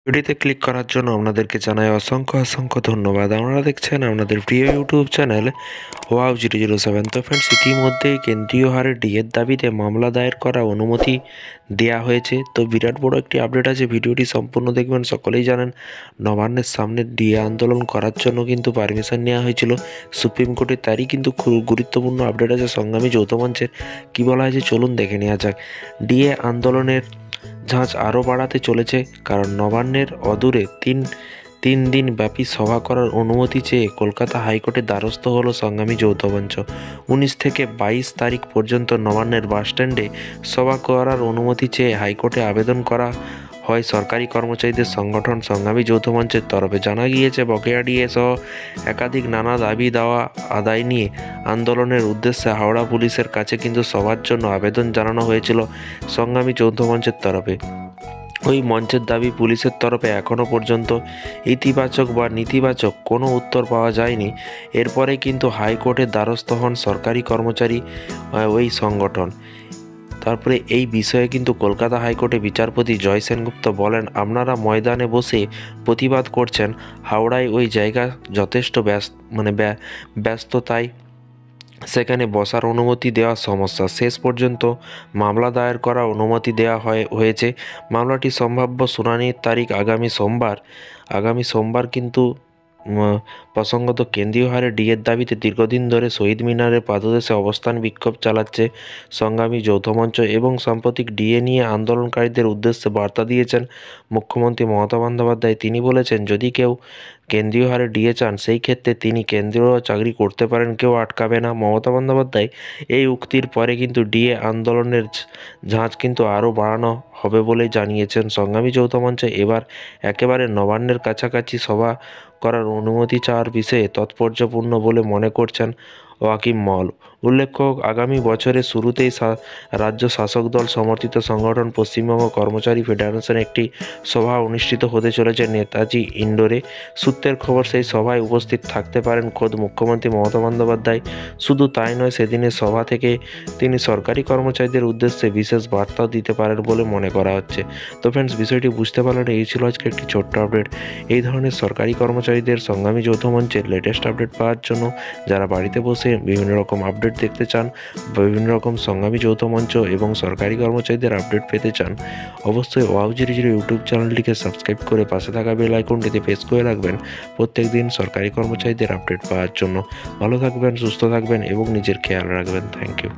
ভিডিওতে ক্লিক করার জন্য আপনাদেরকে জানাই অসংখ্য ধন্যবাদ। আপনারা দেখছেন আপনাদের প্রিয় ইউটিউব চ্যানেল ওয়াও007। তো ফ্রেন্ডস, ইতিমধ্যেই কেন্দ্রীয় হারে ডিএর দাবিতে মামলা দায়ের করা অনুমতি দেয়া হয়েছে। তো বিরাট বড় একটি আপডেট আছে, ভিডিওটি সম্পূর্ণ দেখবেন। সকলেই জানেন নবান্নের সামনে ডিএ আন্দোলন করার জন্য কিন্তু পারমিশন নেওয়া হয়েছিল সুপ্রিম কোর্টে। তারই কিন্তু খুব গুরুত্বপূর্ণ আপডেট আছে সংগ্রামী যৌথ মঞ্চের। কী বলা হয়েছে চলুন দেখে নেওয়া যাক। ডিএ আন্দোলনের ঝাঁজ আরও বাড়াতে চলেছে, কারণ নবান্নের অদূরে তিন দিন ব্যাপী সভা করার অনুমতি চেয়ে কলকাতা হাইকোর্টের দ্বারস্থ হলো সংগ্রামী যৌথ মঞ্চ। 19 থেকে 22 তারিখ পর্যন্ত নবান্নের বাসস্ট্যান্ডে সভা করার অনুমতি চেয়ে হাইকোর্টে আবেদন করা হয় সরকারি কর্মচারীদের সংগঠন সংগ্রামী যৌথ মঞ্চের তরফে। জানা গিয়েছে বকেয়া ডিএ সহ একাধিক নানা দাবি দাওয়া আদায় নিয়ে আন্দোলনের উদ্দেশ্যে হাওড়া পুলিশের কাছে কিন্তু সভার জন্য আবেদন জানানো হয়েছিল সংগ্রামী যৌথ মঞ্চের তরফে। ওই মঞ্চের দাবি, পুলিশের তরফে এখনও পর্যন্ত ইতিবাচক বা নেতিবাচক কোনো উত্তর পাওয়া যায়নি। এরপরে কিন্তু হাইকোর্টের দ্বারস্থ হন সরকারি কর্মচারী ওই সংগঠন। তারপরে এই বিষয়ে কিন্তু কলকাতা হাইকোর্টে বিচারপতি জয় সেনগুপ্ত বলেন, আপনারা ময়দানে বসে প্রতিবাদ করছেন, হাওড়ায় ওই জায়গা যথেষ্ট ব্যস্ততায় সেখানে বসার অনুমতি দেওয়া সমস্যা। শেষ পর্যন্ত মামলা দায়ের করার অনুমতি দেওয়া হয়েছে। মামলাটি সম্ভাব্য শুনানির তারিখ আগামী সোমবার কিন্তু প্রসঙ্গত কেন্দ্রীয় হারে ডিএর দাবিতে দীর্ঘদিন ধরে শহীদ মিনারের পাদদেশে অবস্থান বিক্ষোভ চালাচ্ছে সংগ্রামী যৌথ মঞ্চ এবং সাম্প্রতিক ডিএ নিয়ে আন্দোলনকারীদের উদ্দেশ্যে বার্তা দিয়েছেন মুখ্যমন্ত্রী মমতা বন্দ্যোপাধ্যায়। তিনি বলেছেন, যদি কেউ কেন্দ্রীয় হারে ডিএ চান, সেই ক্ষেত্রে তিনি কেন্দ্রীয় চাকরি করতে পারেন, কেউ আটকাবে না। মমতা বন্দ্যোপাধ্যায় এই উক্তির পরে কিন্তু ডিএ আন্দোলনের ঝাঁজ কিন্তু আরও বাড়ানো হবে বলে জানিয়েছেন সংগ্রামী যৌথ মঞ্চ। এবার একেবারে নবান্নের কাছাকাছি সভা করার অনুমতি চাওয়ার বিষয়ে তাৎপর্যপূর্ণ বলে মনে করছেন ওয়াকিম মহল। উল্লেখ্য, আগামী বছরের শুরুতেই রাজ্য শাসক দল সমর্থিত সংগঠন পশ্চিমবঙ্গ কর্মচারী ফেডারেশন একটি সভা অনুষ্ঠিত হতে চলেছে নেতাজি ইন্ডোরে। সূত্রের খবর, সেই সভায় উপস্থিত থাকতে পারেন খোদ মুখ্যমন্ত্রী মমতা বন্দ্যোপাধ্যায়। শুধু তাই নয়, সেদিনের সভা থেকে তিনি সরকারি কর্মচারীদের উদ্দেশ্যে বিশেষ বার্তাও দিতে পারেন বলে মনে করা হচ্ছে। তো ফ্রেন্ডস, বিষয়টি বুঝতে পারলেন, এই ছিল আজকে একটি ছোট্ট আপডেট। এই ধরনের সরকারি কর্মচারীদের সংগ্রামী যৌথ মঞ্চের লেটেস্ট আপডেট পাওয়ার জন্য যারা বাড়িতে বসে বিভিন্ন রকম আপডেট দেখতে চান, বিভিন্ন রকম সংগ্রামী যৌথ মঞ্চ এবং সরকারি কর্মচারীদের আপডেট পেতে চান, অবশ্যই ওয়াও007 ইউটিউব চ্যানেলটিকে সাবস্ক্রাইব করে পাশে থাকা বেল আইকনটিতে প্রেস করে রাখবেন প্রত্যেক দিন সরকারি কর্মচারীদের আপডেট পাওয়ার জন্য। ভালো থাকবেন, সুস্থ থাকবেন এবং নিজের খেয়াল রাখবেন। Thank you.